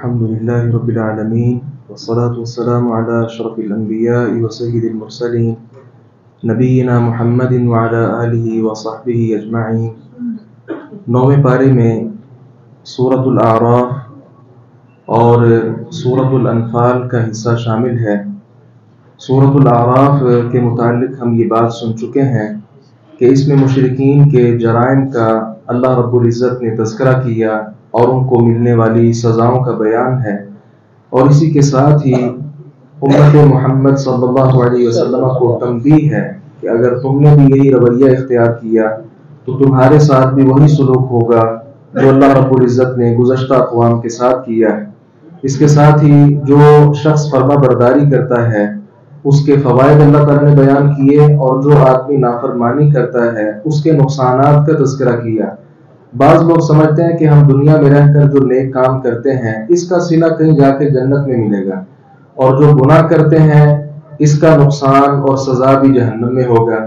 الحمد لله رب العالمين والصلاة والسلام على أشرف الأنبياء وسيد المرسلين نبينا محمد وعلى آله وصحبه أجمعين۔ 9ویں پارے میں سورۃ الاعراف اور سورۃ الانفال کا حصہ شامل ہے۔ سورۃ الاعراف کے متعلق ہم یہ بات سن چکے ہیں کہ اس میں مشرکین کے جرائم کا اللہ رب العزت نے تذکرہ کیا اور ان کو ملنے والی سزاؤں کا بیان ہے، اور اسی کے ساتھ ہی امت محمد صلی اللہ علیہ وسلم کو تنبیہ ہے کہ اگر تم نے بھی یہی رویہ اختیار کیا تو تمہارے ساتھ بھی وہی سلوک ہوگا جو اللہ رب العزت نے گزشتہ اقوام کے ساتھ کیا ہے۔ اس کے ساتھ ہی جو شخص فرما برداری کرتا ہے اس کے فوائد اللہ تعالیٰ نے بیان کیے، اور جو آدمی نافرمانی کرتا ہے اس کے نقصانات کا تذکرہ کیا۔ بعض لوگ سمجھتے ہیں کہ ہم دنیا میں رہ کر جو نیک کام کرتے ہیں اس کا صلہ کہیں جا کے جنت میں ملے گا، اور جو گناہ کرتے ہیں اس کا نقصان اور سزا بھی جہنم میں ہوگا،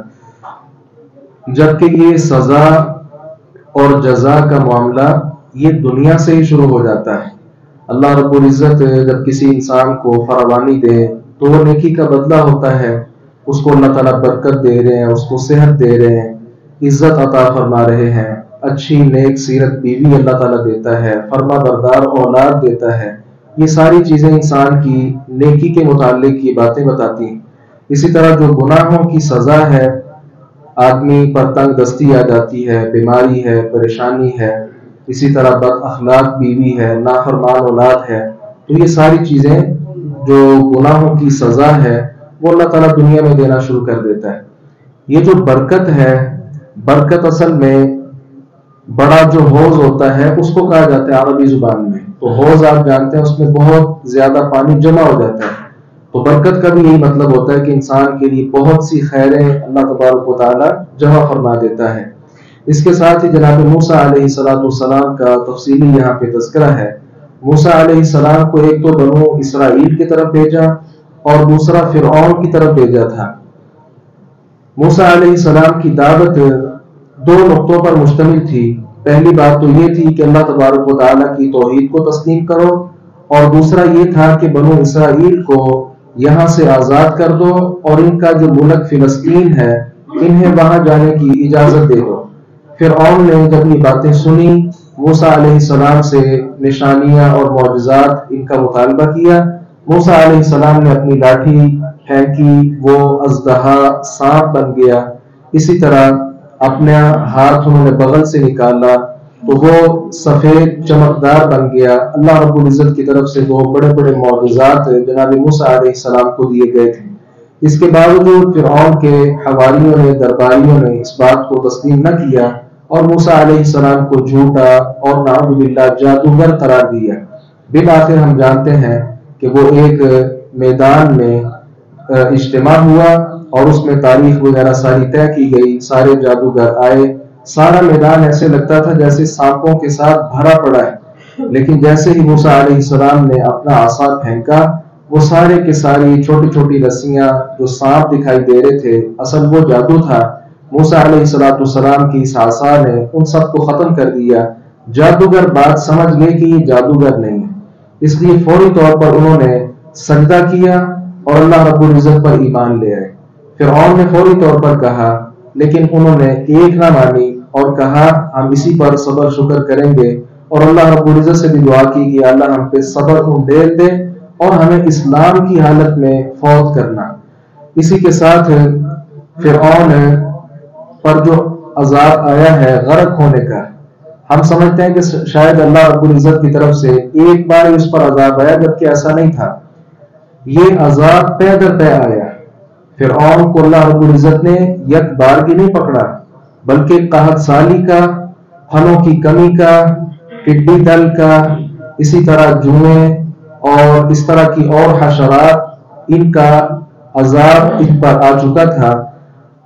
جبکہ یہ سزا اور جزا کا معاملہ یہ دنیا سے ہی شروع ہو جاتا ہے۔ اللہ رب العزت جب کسی انسان کو فراوانی دے تو وہ نیکی کا بدلہ ہوتا ہے، اس کو اللہ تعالیٰ برکت دے رہے ہیں، اس کو صحت دے رہے ہیں، عزت عطا فرما رہے ہیں، اچھی نیک سیرت بیوی اللہ تعالیٰ دیتا ہے، فرما بردار اولاد دیتا ہے۔ یہ ساری چیزیں انسان کی نیکی کے متعلق یہ باتیں بتاتی ہیں۔ اسی طرح جو گناہوں کی سزا ہے، آدمی پر تنگ دستی آ جاتی ہے، بیماری ہے، پریشانی ہے، اسی طرح بد اخلاق بیوی ہے، نافرمان اولاد ہے، تو یہ ساری چیزیں جو گناہوں کی سزا ہے وہ اللہ تعالیٰ دنیا میں دینا شروع کر دیتا ہے۔ یہ جو برکت ہے، برکت اصل میں بڑا جو حوض ہوتا ہے اس کو کہا جاتا ہے عربی زبان میں۔ تو حوض آپ جانتے ہیں اس میں بہت زیادہ پانی جمع ہو جاتا ہے، تو برکت کا بھی یہی مطلب ہوتا ہے کہ انسان کے لیے بہت سی خیریں اللہ تبارک و تعالیٰ جمع فرما دیتا ہے۔ اس کے ساتھ ہی جناب موسیٰ علیہ السلام کا تفصیلی یہاں پہ تذکرہ ہے۔ موسیٰ علیہ السلام کو ایک تو بنو اسرائیل کی طرف بھیجا اور دوسرا فرعون کی طرف بھیجا تھا۔ موسیٰ علیہ السلام کی دعوت دو نقطوں پر مشتمل تھی۔ پہلی بات تو یہ تھی کہ اللہ تبارک و تعالیٰ کی توحید کو تسلیم کرو، اور دوسرا یہ تھا کہ بنو اسرائیل کو یہاں سے آزاد کر دو اور ان کا جو ملک فلسطین ہے انہیں وہاں جانے کی اجازت دے دو۔ فرعون نے جب یہ باتیں سنی، موسیٰ علیہ السلام سے نشانیاں اور معجزات ان کا مطالبہ کیا۔ موسیٰ علیہ السلام نے اپنی لاٹھی پھینکی، وہ اژدہا سانپ بن گیا۔ اسی طرح اپنا ہاتھ انہوں نے بغل سے نکالا تو وہ سفید چمکدار بن گیا۔ اللہ رب العزت کی طرف سے دو بڑے بڑے معجزات جناب موسیٰ علیہ السلام کو دیے گئے تھے۔ اس کے باوجود فرعون کے حواریوں نے، درباریوں نے اس بات کو تسلیم نہ کیا اور موسیٰ علیہ السلام کو جھوٹا اور نعوذ باللہ جادوگر قرار دیا۔ بالآخر ہم جانتے ہیں کہ وہ ایک میدان میں اجتماع ہوا اور اس میں تاریخ وغیرہ ساری طے کی گئی، سارے جادوگر آئے، سارا میدان ایسے لگتا تھا جیسے سانپوں کے ساتھ بھرا پڑا ہے، لیکن جیسے ہی موسیٰ علیہ السلام نے اپنا عصا پھینکا وہ سارے کے ساری چھوٹی چھوٹی رسیاں جو سانپ دکھائی دے رہے تھے اصل وہ جادو تھا۔ موسیٰ علیہ السلام کی اس عصا نے ان سب کو ختم کر دیا۔ جادوگر بات سمجھ گئے کہ یہ جادوگر نہیں ہے، اس لیے فوری طور پر انہوں نے سجدہ کیا اور اللہ رب العزت پر ایمان لے آئے۔ فرعون نے فوری طور پر کہا، لیکن انہوں نے ایک نہ مانی اور کہا ہم اسی پر صبر شکر کریں گے، اور اللہ رب العزت سے بھی دعا کی کہ اللہ ہم پہ صبر ڈیل دے اور ہمیں اسلام کی حالت میں فوت کرنا۔ اسی کے ساتھ فرعون پر جو عذاب آیا ہے غرق ہونے کا، ہم سمجھتے ہیں کہ شاید اللہ رب العزت کی طرف سے ایک بار اس پر عذاب آیا، جبکہ ایسا نہیں تھا، یہ عذاب پے در پے آیا۔ فرعون کو اللہ رب العزت نے یک بار کی نہیں پکڑا، بلکہ قحط سالی کا، پھلوں کی کمی کا، ٹڈی دل کا، اسی طرح جوئیں اور اس طرح کی اور حشرات، ان کا عذاب ان پر آ چکا تھا۔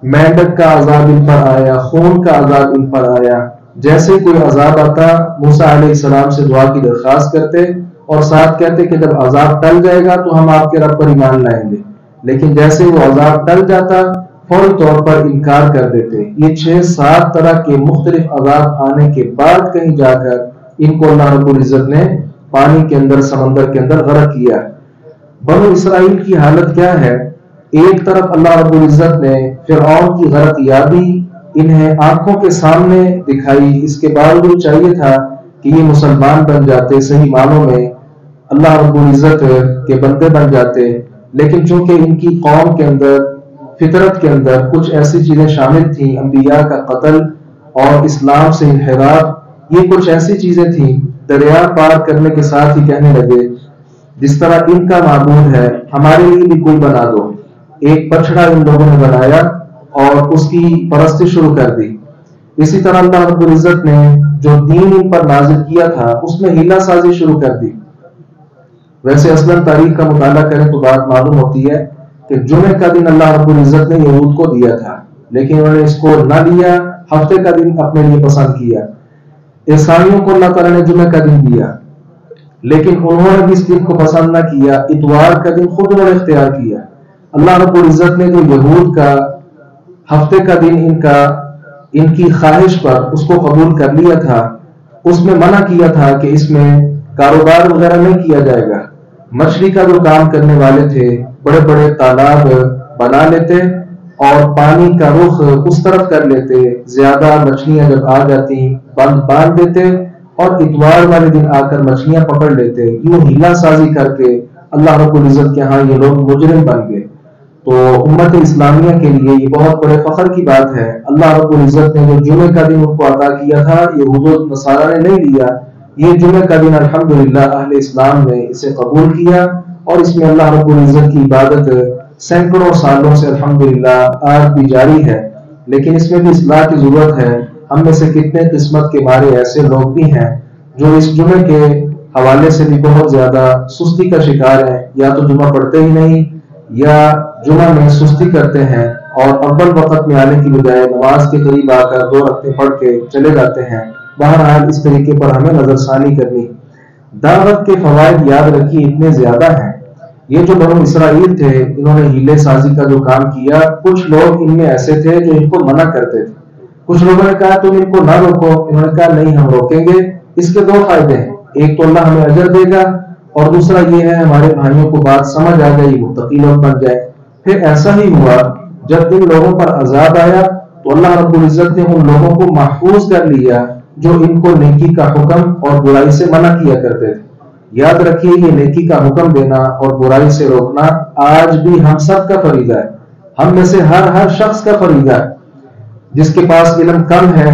مینڈک کا عذاب ان پر آیا، خون کا عذاب ان پر آیا۔ جیسے کوئی عذاب آتا موسیٰ علیہ السلام سے دعا کی درخواست کرتے اور ساتھ کہتے کہ جب عذاب ٹل جائے گا تو ہم آپ کے رب پر ایمان لائیں گے، لیکن جیسے وہ عذاب ٹل جاتا فوری طور پر انکار کر دیتے۔ یہ 6-7 طرح کے مختلف عذاب آنے کے بعد کہیں جا کر ان کو اللہ رب العزت نے پانی کے اندر، سمندر کے اندر غرق کیا۔ بنو اسرائیل کی حالت کیا ہے؟ ایک طرف اللہ رب العزت نے فرعون کی غرق یابی انہیں آنکھوں کے سامنے دکھائی، اس کے باوجود چاہیے تھا کہ یہ مسلمان بن جاتے، صحیح معنوں میں اللہ رب العزت کے بندے بن جاتے، لیکن چونکہ ان کی قوم کے اندر، فطرت کے اندر کچھ ایسی چیزیں شامل تھیں، انبیاء کا قتل اور اسلام سے انحراف، یہ کچھ ایسی چیزیں تھیں، دریا پار کرنے کے ساتھ ہی کہنے لگے جس طرح ان کا معبود ہے ہمارے لیے بھی کوئی بنا دو۔ ایک بچڑا ان لوگوں نے بنایا اور اس کی پرستی شروع کر دی۔ اسی طرح اللہ رب العزت نے جو دین ان پر نازل کیا تھا اس میں ہیلہ سازی شروع کر دی۔ ویسے اصلاً تاریخ کا مطالعہ کریں تو بات معلوم ہوتی ہے کہ جمعے کا دن اللہ رب العزت نے یہود کو دیا تھا، لیکن انہوں نے اس کو نہ لیا، ہفتے کا دن اپنے لیے پسند کیا۔ عیسائیوں کو اللہ تعالیٰ نے جمعے کا دن دیا، لیکن انہوں نے بھی اس دن کو پسند نہ کیا، اتوار کا دن خود انہوں نے اختیار کیا۔ اللہ رب العزت نے جو یہود کا ہفتے کا دن ان کی خواہش پر اس کو قبول کر لیا تھا، اس میں منع کیا تھا کہ اس میں کاروبار وغیرہ نہیں کیا جائے گا۔ مچھلی کا جو کام کرنے والے تھے بڑے بڑے تالاب بنا لیتے اور پانی کا رخ اس طرف کر لیتے، زیادہ مچھلیاں جب آ جاتی بند باندھ دیتے اور اتوار والے دن آ کر مچھلیاں پکڑ لیتے۔ یوں ہیلہ سازی کر کے اللہ رب العزت کے ہاں یہ لوگ مجرم بن گئے۔ تو امت اسلامیہ کے لیے یہ بہت بڑے فخر کی بات ہے، اللہ رب العزت نے جو جمعے کا دن ان کو عطا کیا تھا یہود و نصارہ نے نہیں لیا، یہ جمعے کا دن الحمدللہ اہل اسلام نے اسے قبول کیا اور اس میں اللہ رب العزت کی عبادت سینکڑوں سالوں سے الحمدللہ آج بھی جاری ہے، لیکن اس میں بھی اصلاح کی ضرورت ہے۔ ہم میں سے کتنے قسمت کے مارے ایسے لوگ بھی ہیں جو اس جمعے کے حوالے سے بھی بہت زیادہ سستی کا شکار ہیں، یا تو جمعہ پڑھتے ہی نہیں یا جمعہ میں سستی کرتے ہیں اور اول وقت میں آنے کی بجائے نماز کے قریب آ کر 2 رکعتیں پڑھ کے چلے جاتے ہیں۔ بہرحال اس طریقے پر ہمیں نظر ثانی کرنی۔ دعوت کے فوائد یاد رکھیے اتنے زیادہ ہیں۔ یہ جو بنو اسرائیل تھے انہوں نے ہیلے سازی کا جو کام کیا، کچھ لوگ ان میں ایسے تھے جو ان کو منع کرتے تھے، کچھ لوگوں نے کہا تم ان کو نہ روکو، انہوں نے کہا نہیں ہم روکیں گے۔ اس کے 2 فائدے ہیں، ایک تو اللہ ہمیں اجر دے گا اور دوسرا یہ ہے ہمارے بھائیوں کو بات سمجھ آ گئی، متقی لوگ بن جائے۔ پھر ایسا ہی ہوا، جب ان لوگوں پر عذاب آیا تو اللہ رب العزت نے ان لوگوں کو محفوظ کر لیا جو ان کو نیکی کا حکم اور برائی سے منع کیا کرتے تھے۔ یاد رکھیے یہ نیکی کا حکم دینا اور برائی سے روکنا آج بھی ہم سب کا فریضہ ہے، ہم میں سے ہر شخص کا فریضہ ہے۔ جس کے پاس علم کم ہے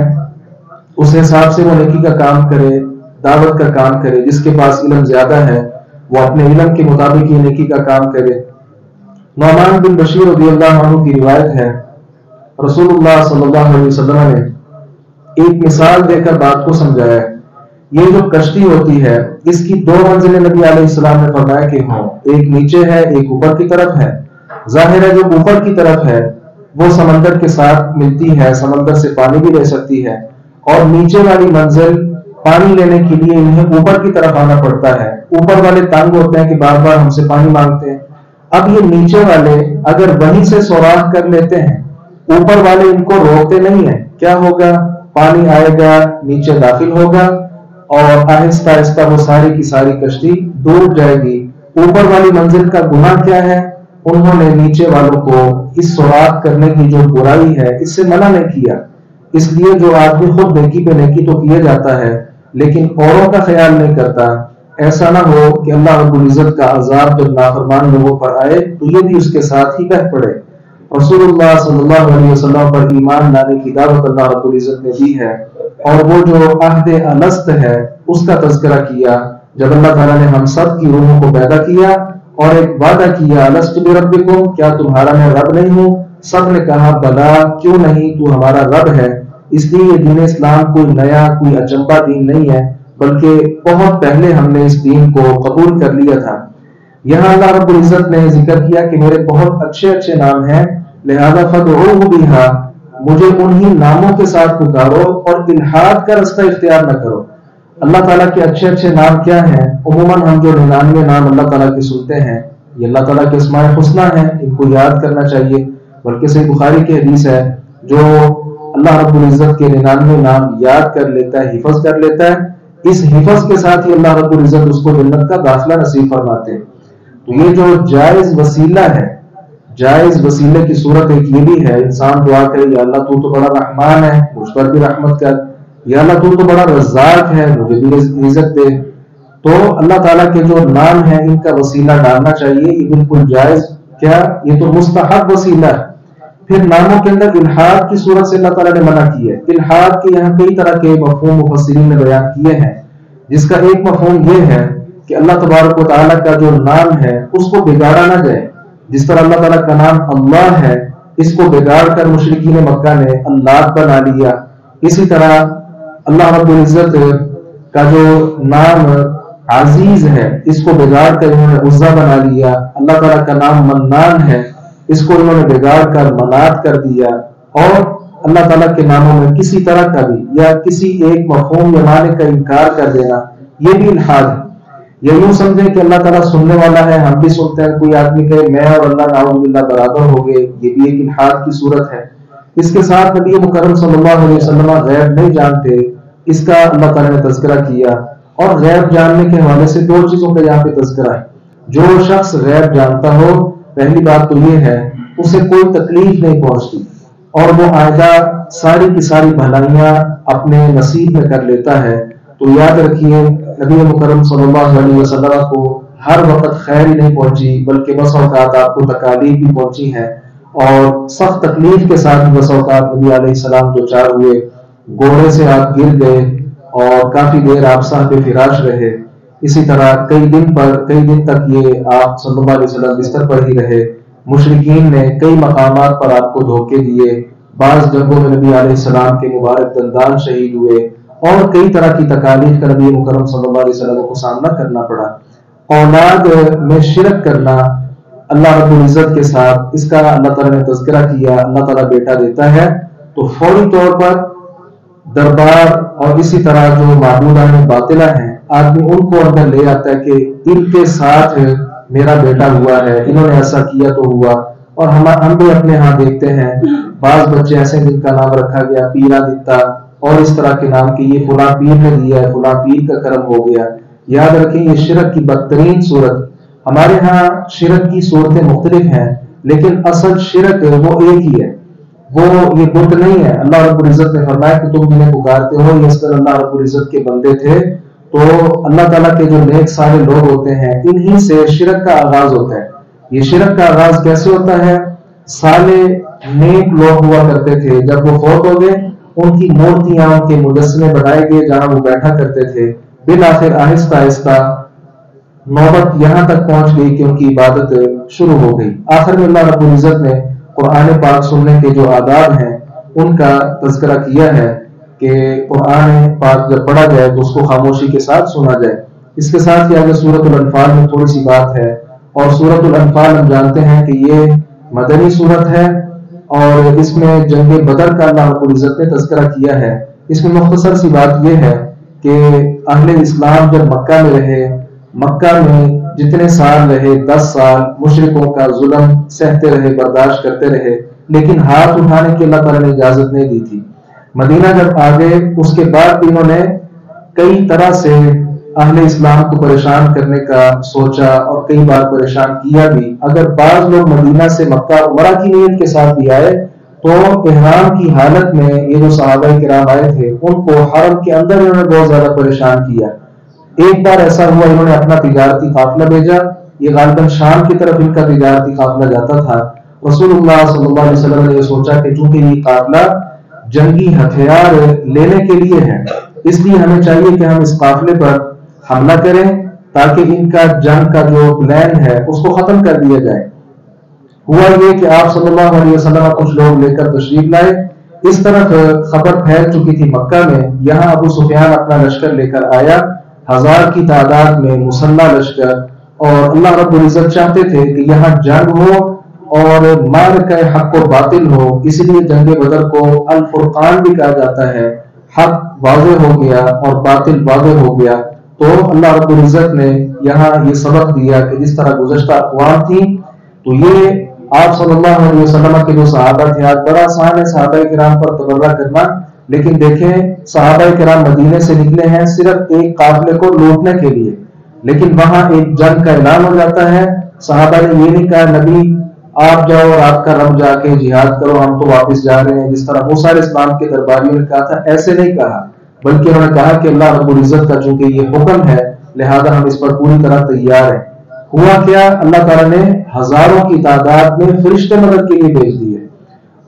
اس حساب سے وہ نیکی کا کام کرے، دعوت کا کام کرے، جس کے پاس علم زیادہ ہے وہ اپنے علم کے مطابق یہ نیکی کا کام کرے۔ نعمان بن بشیر رضی اللہ عنہ کی روایت ہے، رسول اللہ صلی اللہ علیہ وسلم نے ایک مثال دے کر بات کو سمجھایا ہے۔ یہ جو کشتی ہوتی ہے اس کی 2 منزلیں نبی علیہ السلام نے فرمایا کہ ہوں، ایک نیچے ہے ایک اوپر کی طرف ہے۔ ظاہر ہے جو اوپر کی طرف ہے وہ سمندر کے ساتھ ملتی ہے، سمندر سے پانی بھی لے سکتی ہے، اور نیچے والی منزل پانی لینے کے لیے انہیں اوپر کی طرف آنا پڑتا ہے۔ اوپر والے تنگ ہوتے ہیں کہ بار بار ہم سے پانی مانگتے ہیں، اب یہ نیچے والے اگر وہیں سے سوراخ کر لیتے ہیں، اوپر والے ان کو روکتے نہیں ہیں، کیا ہوگا؟ پانی آئے گا، نیچے داخل ہوگا اور آہستہ آہستہ وہ ساری کی ساری کشتی ڈوب جائے گی۔ اوپر والی منزل کا گناہ کیا ہے؟ انہوں نے نیچے والوں کو اس سوراخ کرنے کی جو برائی ہے اس سے منع نہیں کیا۔ اس لیے جو آدمی خود نیکی پہ نیکی تو کیا جاتا ہے لیکن اوروں کا خیال نہیں کرتا، ایسا نہ ہو کہ اللہ رب العزت کا عذاب جب نافرمان لوگوں پر آئے تو یہ بھی اس کے ساتھ ہی بہہ پڑے۔ رسول اللہ صلی اللہ علیہ وسلم پر ایمان لانے کی دعوت اللہ رب العزت نے دی ہے، اور وہ جو عہد الست ہے اس کا تذکرہ کیا، جب اللہ تعالیٰ نے ہم سب کی روحوں کو پیدا کیا اور ایک وعدہ کیا، الست بربکم، کیا تمہارا میں رب نہیں ہوں؟ سب نے کہا بلا، کیوں نہیں، تو ہمارا رب ہے۔ اس لیے یہ دین اسلام کوئی نیا کوئی اچنبا دین نہیں ہے، بلکہ بہت پہلے ہم نے اس دین کو قبول کر لیا تھا۔ یہاں اللہ رب العزت نے ذکر کیا کہ میرے بہت اچھے نام ہیں، لہذا فدعوہ بہا، مجھے انہی ناموں کے ساتھ پکارو اور الحاد کا رستہ اختیار نہ کرو۔ اللہ تعالیٰ کے اچھے نام کیا ہیں؟ عموماً ہم جو 99 نام اللہ تعالیٰ کے سنتے ہیں یہ اللہ تعالیٰ کے اسماء الحسنی ہیں، ان کو یاد کرنا چاہیے، بلکہ صحیح بخاری کی حدیث ہے جو اللہ رب العزت کے 99 نام یاد کر لیتا ہے، حفظ کر لیتا ہے، اس حفظ کے ساتھ ہی اللہ رب العزت اس کو جنت کا داخلہ نصیب فرماتے ہیں۔ تو یہ جو جائز وسیلہ ہے، جائز وسیلے کی صورت ایک یہ بھی ہے، انسان دعا کرے یا اللہ تو بڑا رحمان ہے، مجھ پر بھی رحمت کر، یا اللہ تو بڑا رزاق ہے، مجھے بھی رزق دے۔ تو اللہ تعالیٰ کے جو نام ہیں ان کا وسیلہ ڈالنا چاہیے، یہ بالکل جائز، کیا یہ تو مستحب وسیلہ ہے۔ پھر ناموں کے اندر الحاد کی صورت سے اللہ تعالیٰ نے منع کی ہے۔ الحاد کے یہاں کئی طرح کے مفہوم مفسرین نے بیان کیے ہیں، جس کا ایک مفہوم یہ ہے کہ اللہ تبارک و تعالیٰ کا جو نام ہے اس کو بگاڑا نہ جائے۔ جس طرح اللہ تعالیٰ کا نام اللہ ہے، اس کو بگاڑ کر مشرکین مکہ نے اللہ بنا لیا۔ اسی طرح اللہ رب العزت کا جو نام عزیز ہے، اس کو بگاڑ کر انہوں نے عزا بنا لیا۔ اللہ تعالیٰ کا نام منان ہے، اس کو انہوں نے بگاڑ کر منات کر دیا۔ اور اللہ تعالیٰ کے ناموں میں کسی طرح کا بھی یا کسی ایک مفہوم یا معنی کا انکار کر دینا، یہ بھی الحاد ہے۔ یا یوں سمجھیں کہ اللہ تعالیٰ سننے والا ہے، ہم بھی سنتے ہیں، کوئی آدمی کہے میں اور اللہ نعوذ باللہ برابر ہو گئے، یہ بھی ایک الحاد کی صورت ہے۔ اس کے ساتھ نبی مکرم صلی اللہ علیہ وسلم غیب نہیں جانتے، اس کا اللہ تعالیٰ نے تذکرہ کیا۔ اور غیب جاننے کے حوالے سے دو چیزوں کا یہاں پہ تذکرہ ہے۔ جو شخص غیب جانتا ہو، پہلی بات تو یہ ہے اسے کوئی تکلیف نہیں پہنچتی، اور وہ آئندہ ساری کی ساری بھلائیاں اپنے نصیب میں کر لیتا ہے۔ تو یاد رکھیے نبی مکرم صلی اللہ علیہ وسلم کو ہر وقت خیر ہی نہیں پہنچی، بلکہ بس اوقات آپ کو تکالیف بھی پہنچی ہیں، اور سخت تکلیف کے ساتھ بس اوقات نبی علیہ السلام دو چار ہوئے، گھوڑے سے آپ گر گئے اور کافی دیر آپ صاحب فراش رہے۔ اسی طرح کئی دن تک یہ آپ صلی اللہ علیہ وسلم بستر پر ہی رہے۔ مشرکین نے کئی مقامات پر آپ کو دھوکے دیے، بعض جنگوں میں نبی علیہ السلام کے مبارک دندان شہید ہوئے، اور کئی طرح کی تکالیف کا نبی مکرم صلی اللہ علیہ وسلم کو سامنا کرنا پڑا۔ اولاد میں شرک کرنا اللہ رب العزت کے ساتھ، اس کا اللہ تعالیٰ نے تذکرہ کیا۔ اللہ تعالیٰ بیٹا دیتا ہے تو فوری طور پر دربار اور اسی طرح جو معبودان باطلہ ہیں، آدمی ان کو اندر لے آتا ہے کہ ان کے ساتھ میرا بیٹا ہوا ہے، انہوں نے ایسا کیا تو ہوا۔ اور ہم بھی اپنے ہاں دیکھتے ہیں بعض بچے ایسے جن کا نام رکھا گیا پیرا دتا، اور اس طرح کے نام کہ یہ فلاں پیر نے دیا ہے، فلاں پیر کا کرم ہو گیا۔ یاد رکھیں یہ شرک کی بدترین صورت۔ ہمارے ہاں شرک کی صورتیں مختلف ہیں، لیکن اصل شرک وہ ایک ہی ہے، وہ یہ بت نہیں ہے۔ اللہ رب العزت نے فرمایا کہ تم جنہیں پکارتے ہو یہ اصل اللہ رب العزت کے بندے تھے۔ تو اللہ تعالیٰ کے جو نیک سارے لوگ ہوتے ہیں، انہی سے شرک کا آغاز ہوتا ہے۔ یہ شرک کا آغاز کیسے ہوتا ہے؟ سالے نیک لوگ ہوا کرتے تھے، جب وہ فوت ہو گئے ان کی مورتیاں، ان کے مجسمے بنائے گئے جہاں وہ بیٹھا کرتے تھے۔ بالآخر آہستہ آہستہ نوبت یہاں تک پہنچ گئی کہ ان کی عبادت شروع ہو گئی۔ آخر میں اللہ رب العزت نے قرآن پاک سننے کے جو آداب ہیں ان کا تذکرہ کیا ہے کہ قرآن پاک جب پڑھا جائے تو اس کو خاموشی کے ساتھ سنا جائے۔ اس کے ساتھ ہی آگے سورۃ الانفال میں تھوڑی سی بات ہے، اور سورۃ الانفال ہم جانتے ہیں کہ یہ مدنی سورت ہے، اور اس میں جنگ بدر کا اللہ رب العزت نے تذکرہ کیا ہے۔ اس میں مختصر سی بات یہ ہے کہ اہل اسلام جب مکہ میں رہے، مکہ میں جتنے سال رہے 10 سال مشرکوں کا ظلم سہتے رہے، برداشت کرتے رہے، لیکن ہاتھ اٹھانے کی اللہ تعالیٰ نے اجازت نہیں دی تھی۔ مدینہ جب آ گئے اس کے بعد بھی انہوں نے کئی طرح سے اہل اسلام کو پریشان کرنے کا سوچا، اور کئی بار پریشان کیا بھی۔ اگر بعض لوگ مدینہ سے مکہ عمرہ کی نیت کے ساتھ بھی آئے تو احرام کی حالت میں یہ جو صحابہ کرام آئے تھے ان کو حرم کے اندر انہوں نے بہت زیادہ پریشان کیا۔ ایک بار ایسا ہوا انہوں نے اپنا تجارتی قافلہ بھیجا، یہ غالباً شام کی طرف ان کا تجارتی قافلہ جاتا تھا۔ رسول اللہ صلی اللہ علیہ وسلم نے یہ سوچا کہ چونکہ یہ قافلہ جنگی ہتھیار لینے کے لیے ہے، اس لیے ہمیں چاہیے کہ ہم اس قافلے پر حملہ کریں تاکہ ان کا جنگ کا جو پلان ہے اس کو ختم کر دیا جائے۔ ہوا یہ کہ آپ صلی اللہ علیہ وسلم کچھ لوگ لے کر تشریف لائے۔ اس طرف خبر پھیل چکی تھی مکہ میں، یہاں ابو سفیان اپنا لشکر لے کر آیا، 1000 کی تعداد میں مسلح لشکر، اور اللہ رب العزت چاہتے تھے کہ یہاں جنگ ہو اور معرکہ حق و باطل ہو، اس لیے جنگ بدر کو الفرقان بھی کہا جاتا ہے۔ حق واضح ہو گیا اور باطل واضح ہو گیا۔ تو اللہ رب العزت نے یہاں یہ سبق دیا کہ جس طرح گزشتہ اقوام تھی، تو یہ آپ صلی اللہ علیہ وسلم کے جو صحابہ تھے، آج بڑا آسان ہے صحابہ کرام پر تبرہ کرنا، لیکن دیکھیں صحابہ کرام مدینے سے نکلے ہیں صرف ایک قافلے کو لوٹنے کے لیے، لیکن وہاں ایک جنگ کا اعلان ہو جاتا ہے. صحابہ نے یہ نہیں کہا نبی آپ جاؤ اور آپ کا رب جا کے جہاد کرو، ہم تو واپس جا رہے ہیں، جس طرح موسیٰ علیہ السلام کے درباریوں نے کہا تھا. ایسے نہیں کہا، بلکہ انہوں نے کہا کہ اللہ رب العزت کا چونکہ یہ حکم ہے لہذا ہم اس پر پوری طرح تیار ہیں. ہوا کیا، اللہ تعالیٰ نے ہزاروں کی تعداد میں فرشتے مدد کے لیے بھیج دیے،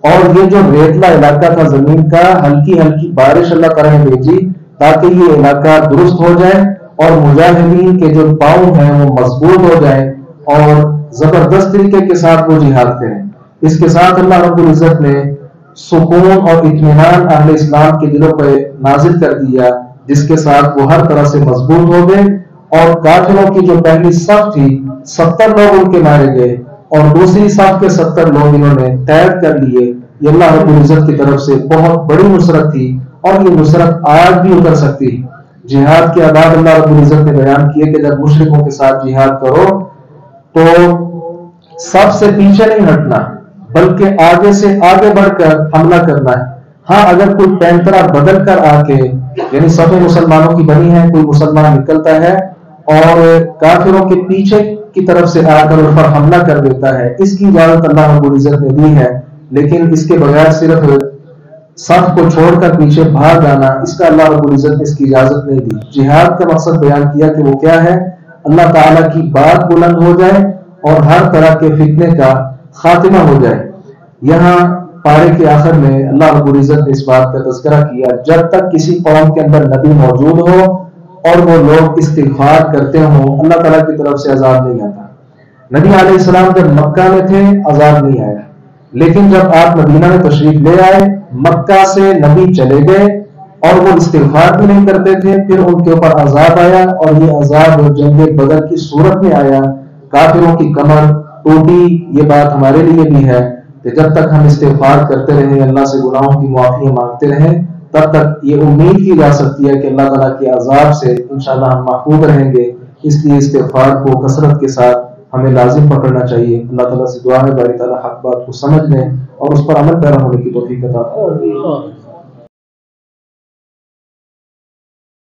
اور یہ جو ریتلا علاقہ تھا زمین کا، ہلکی ہلکی بارش اللہ تعالیٰ نے بھیجی تاکہ یہ علاقہ درست ہو جائے اور مجاہدین کے جو پاؤں ہیں وہ مضبوط ہو جائیں اور زبردست طریقے کے ساتھ وہ جہاد کریں. اس کے ساتھ اللہ رب العزت نے سکون اور اطمینان اہل اسلام کے دلوں پہ نازل کر دیا، جس کے ساتھ وہ ہر طرح سے مضبوط ہو گئے. اور کافروں کی جو پہلی صف تھی 70 لوگ ان کے مارے گئے، اور دوسری صف کے 70 لوگ انہوں نے قید کر لیے. یہ اللہ رب العزت کی طرف سے بہت بڑی نصرت تھی، اور یہ نصرت آج بھی اتر سکتی ہے. جہاد کے آداب اللہ رب العزت نے بیان کیے کہ جب مشرکوں کے ساتھ جہاد کرو تو سب سے پیچھے نہیں ہٹنا بلکہ آگے سے آگے بڑھ کر حملہ کرنا ہے. ہاں اگر کوئی پینترا بدل کر آ کے، یعنی صفیں مسلمانوں کی بنی ہے، کوئی مسلمان نکلتا ہے اور کافروں کے پیچھے کی طرف سے آ کر ان پر حملہ کر دیتا ہے، اس کی اجازت اللہ رب العزت نے دی ہے. لیکن اس کے بغیر صرف صف کو چھوڑ کر پیچھے بھاگ آنا، اس کا اللہ رب العزت نے اس کی اجازت نہیں دی. جہاد کا مقصد بیان کیا کہ وہ کیا ہے، اللہ تعالیٰ کی بات بلند ہو جائے اور ہر طرح کے فتنے کا خاتمہ ہو جائے. یہاں پارے کے آخر میں اللہ رب العزت نے اس بات کا تذکرہ کیا جب تک کسی قوم کے اندر نبی موجود ہو اور وہ لوگ استغفار کرتے ہوں اللہ تعالیٰ کی طرف سے عذاب نہیں آتا. نبی علیہ السلام جب مکہ میں تھے عذاب نہیں آیا، لیکن جب آپ مدینہ میں تشریف لے آئے مکہ سے نبی چلے گئے اور وہ استغفار بھی نہیں کرتے تھے، پھر ان کے اوپر عذاب آیا، اور یہ عذاب جنگ بدر کی صورت میں آیا. کافروں کی کمر ٹوٹی. یہ بات ہمارے لیے بھی ہے کہ جب تک ہم استغفار کرتے رہیں، اللہ سے گناہوں کی معافی مانگتے رہیں، تب تک یہ امید کی جا سکتی ہے کہ اللہ تعالیٰ کے عذاب سے انشاءاللہ ہم محفوظ رہیں گے. اس لیے استغفار کو کثرت کے ساتھ ہمیں لازم پکڑنا چاہیے. اللہ تعالیٰ سے دعا ہے باری تعالیٰ حق بات کو سمجھنے اور اس پر عمل پیرا ہونے کی توفیق عطا فرمائے.